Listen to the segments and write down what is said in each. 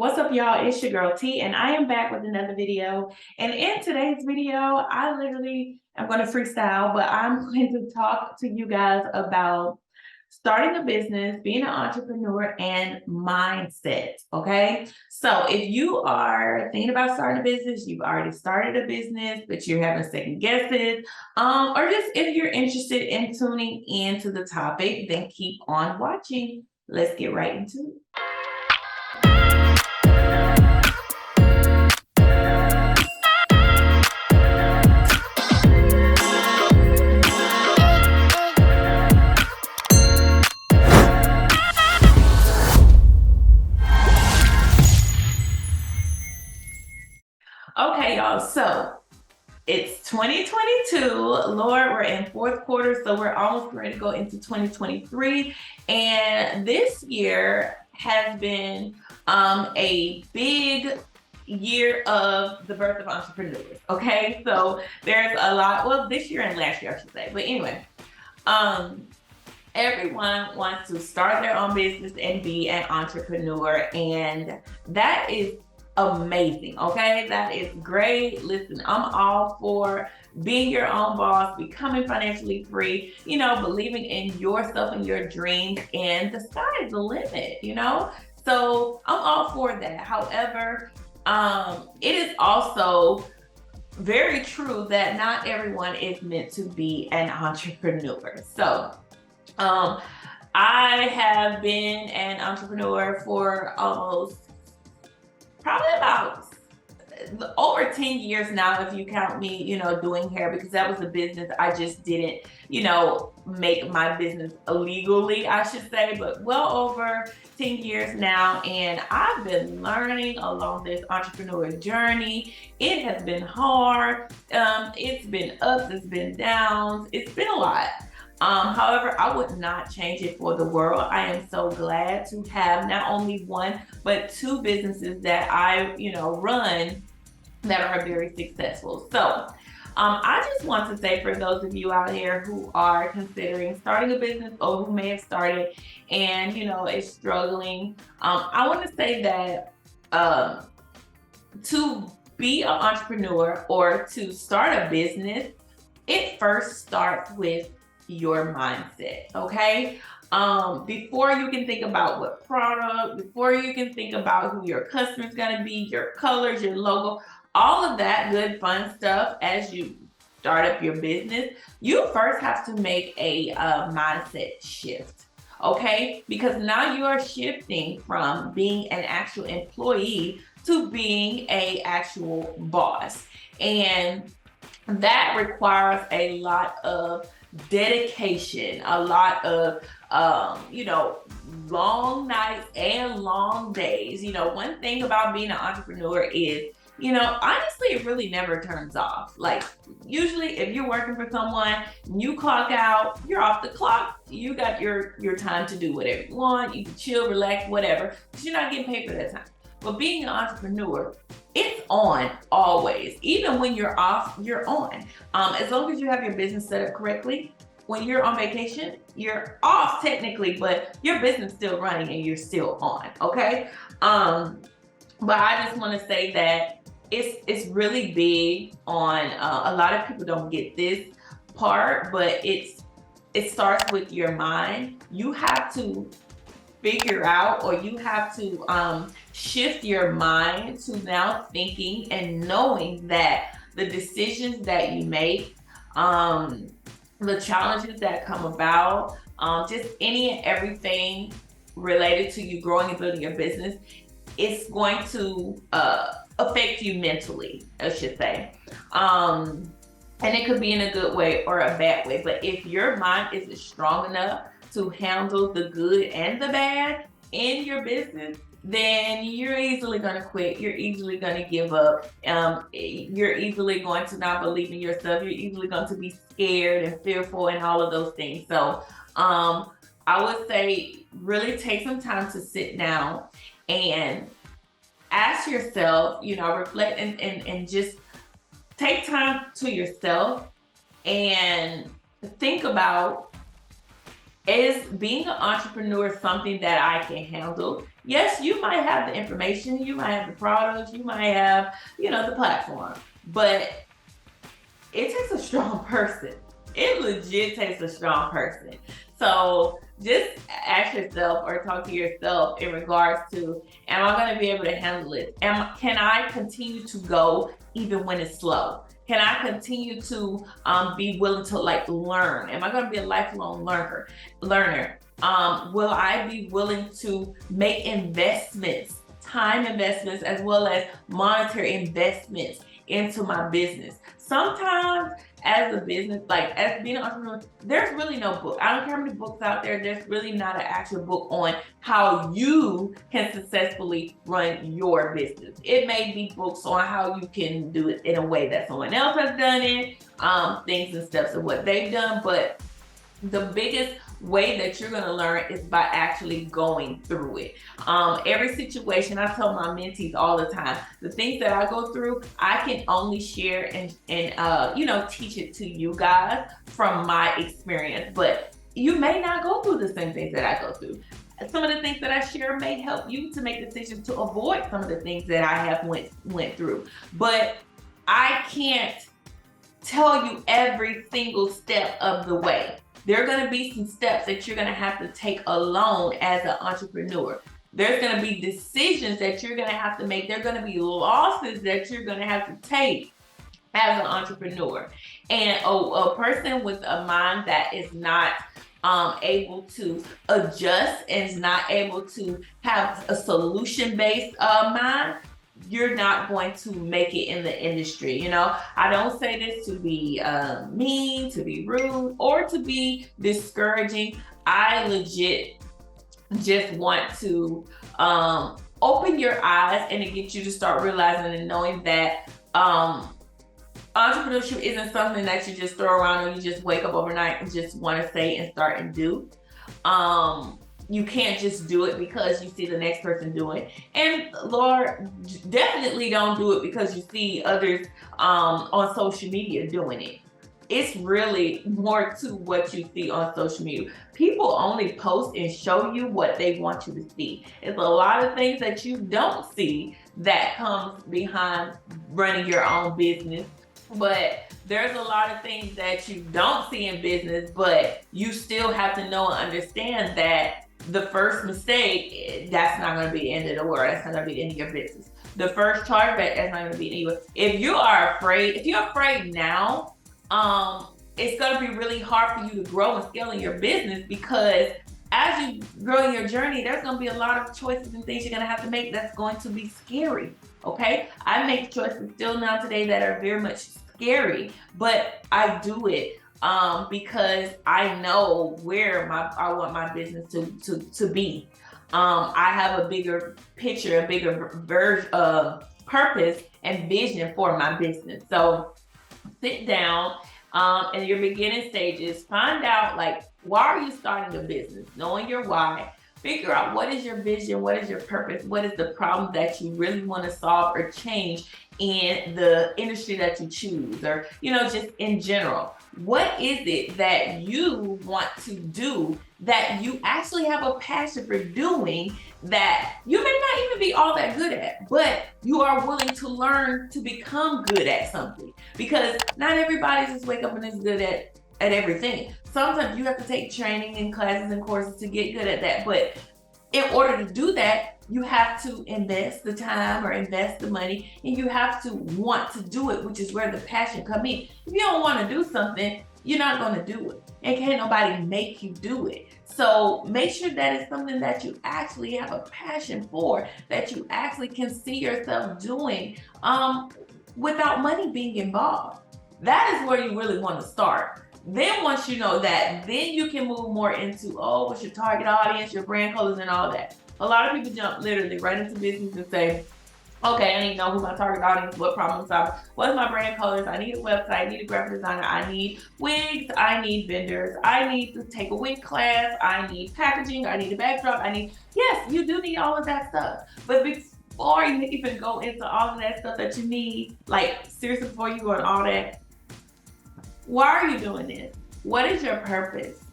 What's up, y'all? It's your girl T, and I am back with another video. And in today's video, I literally am going to freestyle, but I'm going to talk to you guys about starting a business, being an entrepreneur, and mindset. Okay. So if you are thinking about starting a business, you've already started a business, but you're having second guesses, or just if you're interested in tuning into the topic, then keep on watching. Let's get right into it. Okay, y'all, so it's 2022. Lord, we're in fourth quarter, so we're almost ready to go into 2023. And this year has been a big year of the birth of entrepreneurs. Okay, so there's a lot, well, this year and last year, I should say. But anyway, everyone wants to start their own business and be an entrepreneur, and that is amazing. Okay, that is great. Listen, I'm all for being your own boss, becoming financially free, believing in yourself and your dreams, and the sky is the limit. So I'm all for that. However, it is also very true that not everyone is meant to be an entrepreneur. So I have been an entrepreneur for almost probably about over 10 years now, if you count me, doing hair, because that was a business. I just didn't, make my business illegally, I should say, but well over 10 years now. And I've been learning along this entrepreneur journey. It has been hard. It's been ups, it's been downs. It's been a lot. However, I would not change it for the world. I am so glad to have not only one, but two businesses that I, run that are very successful. So I just want to say, for those of you out here who are considering starting a business or who may have started and, is struggling, I want to say that to be an entrepreneur or to start a business, it first starts with your mindset. Okay, before you can think about what product, before you can think about who your customer is going to be, your colors, your logo, all of that good fun stuff, as you start up your business, you first have to make a mindset shift. Okay, because now you are shifting from being an actual employee to being a actual boss, and that requires a lot of dedication, a lot of long nights and long days. One thing about being an entrepreneur is, honestly, it really never turns off. Like, usually if you're working for someone, you clock out, you're off the clock, you got your time to do whatever you want, you can chill, relax, whatever, but you're not getting paid for that time. But being an entrepreneur, it's on always. Even when you're off, you're on. As long as you have your business set up correctly, when you're on vacation, you're off technically, but your business is still running and you're still on. Okay. But I just want to say that it's really big on, a lot of people don't get this part, but it starts with your mind. You have to figure out, or you have to shift your mind to now thinking and knowing that the decisions that you make, the challenges that come about, just any and everything related to you growing and building your business, it's going to affect you mentally, I should say. And it could be in a good way or a bad way, but if your mind isn't strong enough to handle the good and the bad in your business, then you're easily going to quit. You're easily going to give up. You're easily going to not believe in yourself. You're easily going to be scared and fearful and all of those things. So I would say really take some time to sit down and ask yourself, reflect and just take time to yourself and think about, is being an entrepreneur something that I can handle? Yes, you might have the information, you might have the products, you might have, the platform, but it takes a strong person. It legit takes a strong person. So just ask yourself or talk to yourself in regards to, am I going to be able to handle it? Can I continue to go even when it's slow? Can I continue to be willing to learn? Am I going to be a lifelong learner? Will I be willing to make investments, time investments, as well as monetary investments into my business? Sometimes as a business, like as being an entrepreneur, there's really no book. I don't care how many books out there, there's really not an actual book on how you can successfully run your business. It may be books on how you can do it in a way that someone else has done it, things and steps of what they've done, but the biggest way that you're going to learn is by actually going through it. Every situation, I tell my mentees all the time, the things that I go through, I can only share and teach it to you guys from my experience, but you may not go through the same things that I go through. Some of the things that I share may help you to make decisions to avoid some of the things that I have went through, but I can't tell you every single step of the way. There are going to be some steps that you're going to have to take alone as an entrepreneur. There's going to be decisions that you're going to have to make. There are going to be losses that you're going to have to take as an entrepreneur. And a person with a mind that is not able to adjust and is not able to have a solution-based mind, you're not going to make it in the industry. I don't say this to be mean, to be rude, or to be discouraging. I legit just want to open your eyes and to get you to start realizing and knowing that entrepreneurship isn't something that you just throw around and you just wake up overnight and just want to say and start and do. You can't just do it because you see the next person doing it. And Lord, definitely don't do it because you see others on social media doing it. It's really more to what you see on social media. People only post and show you what they want you to see. It's a lot of things that you don't see that comes behind running your own business. But there's a lot of things that you don't see in business, but you still have to know and understand that the first mistake, that's not going to be the end of the world. That's not going to be the end of your business. The first chargeback, that's not going to be the end of If you're afraid now, it's going to be really hard for you to grow and scale in your business, because as you grow in your journey, there's going to be a lot of choices and things you're going to have to make that's going to be scary. Okay? I make choices still now today that are very much scary, but I do it because I know where I want my business to be. I have a bigger picture, a bigger purpose and vision for my business. So sit down in your beginning stages, find out why are you starting a business, knowing your why. Figure out what is your vision, what is your purpose, what is the problem that you really want to solve or change in the industry that you choose, or just in general. What is it that you want to do that you actually have a passion for doing that you may not even be all that good at, but you are willing to learn to become good at something? Because not everybody just wake up and is good at everything. Sometimes you have to take training and classes and courses to get good at that. But in order to do that, you have to invest the time or invest the money, and you have to want to do it, which is where the passion comes in. If you don't want to do something, you're not going to do it. And can't nobody make you do it. So make sure that it's something that you actually have a passion for, that you actually can see yourself doing without money being involved. That is where you really want to start. Then once you know that, then you can move more into, what's your target audience, your brand colors, and all that. A lot of people jump literally right into business and say, okay, I need to know who my target audience, what problem solve, what's my brand colors, I need a website, I need a graphic designer, I need wigs, I need vendors, I need to take a wig class, I need packaging, I need a backdrop, yes, you do need all of that stuff. But before you even go into all of that stuff that you need, seriously, before you go on all that, why are you doing this? What is your purpose?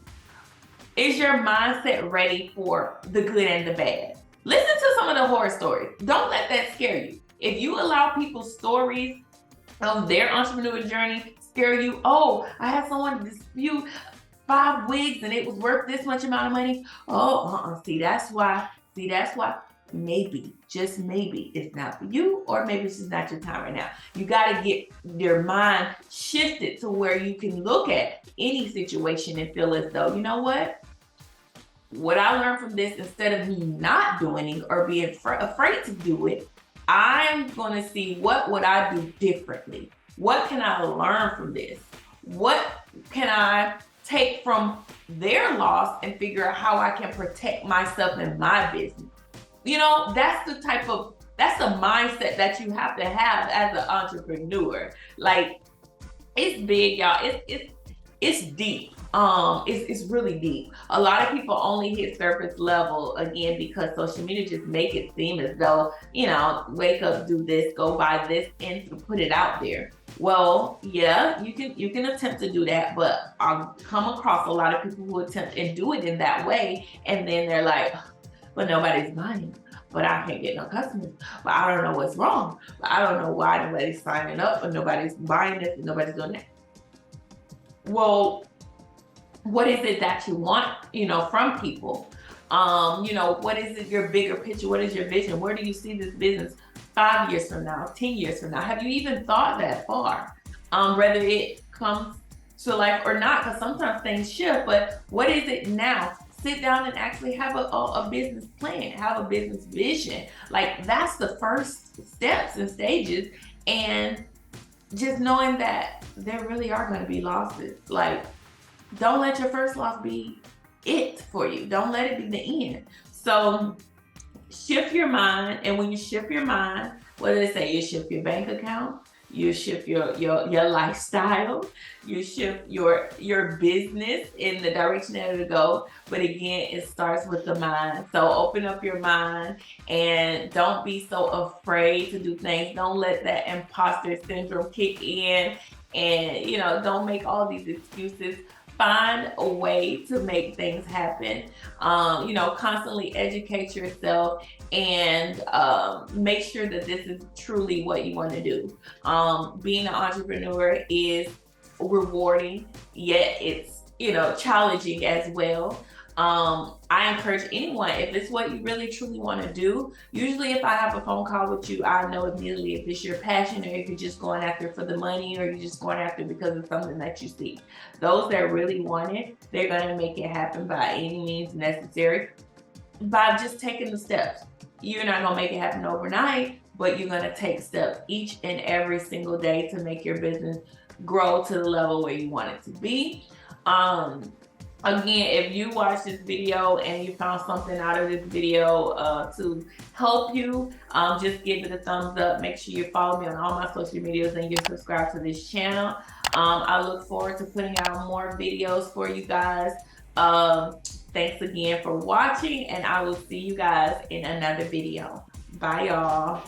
Is your mindset ready for the good and the bad? Listen to some of the horror stories. Don't let that scare you. If you allow people's stories of their entrepreneur journey scare you, oh, I had someone dispute 5 wigs and it was worth this much amount of money. Oh, see, that's why. Maybe, just maybe, it's not for you, or maybe it's just not your time right now. You got to get your mind shifted to where you can look at any situation and feel as though, you know what I learned from this, instead of me not doing it or being afraid to do it, I'm going to see what would I do differently. What can I learn from this? What can I take from their loss and figure out how I can protect myself and my business? You know, that's the mindset that you have to have as an entrepreneur. Like, it's big, y'all. It's deep. It's really deep. A lot of people only hit surface level, again, because social media just make it seem as though, you know, wake up, do this, go buy this, and put it out there. Well, yeah, you can attempt to do that, but I've come across a lot of people who attempt and do it in that way, and then they're like, but nobody's buying, but I can't get no customers, but I don't know what's wrong, but I don't know why nobody's signing up, or nobody's buying this, and nobody's doing that. Well, what is it that you want, you know, from people? You know, what is it, your bigger picture? What is your vision? Where do you see this business 5 years from now, 10 years from now? Have you even thought that far? Whether it comes to life or not, because sometimes things shift, but what is it now? Sit down and actually have a business plan, have a business vision. Like, that's the first steps and stages. And just knowing that there really are going to be losses. Like, don't let your first loss be it for you. Don't let it be the end. So shift your mind. And when you shift your mind, what do they say? You shift your bank account, you shift your lifestyle, you shift your business in the direction that it'll go. But again, it starts with the mind. So open up your mind and don't be so afraid to do things. Don't let that imposter syndrome kick in, and, you know, don't make all these excuses. Find a way to make things happen. You know, constantly educate yourself, and make sure that this is truly what you want to do. Being an entrepreneur is rewarding, yet it's, you know, challenging as well. I encourage anyone, if it's what you really truly want to do, usually if I have a phone call with you, I know immediately if it's your passion, or if you're just going after it for the money, or you're just going after it because it's something that you see. Those that really want it, they're going to make it happen by any means necessary, by just taking the steps. You're not going to make it happen overnight, but you're going to take steps each and every single day to make your business grow to the level where you want it to be. Again, if you watch this video and you found something out of this video to help you, just give it a thumbs up. Make sure you follow me on all my social medias, and you're subscribed to this channel. I look forward to putting out more videos for you guys. Thanks again for watching, and I will see you guys in another video. Bye, y'all.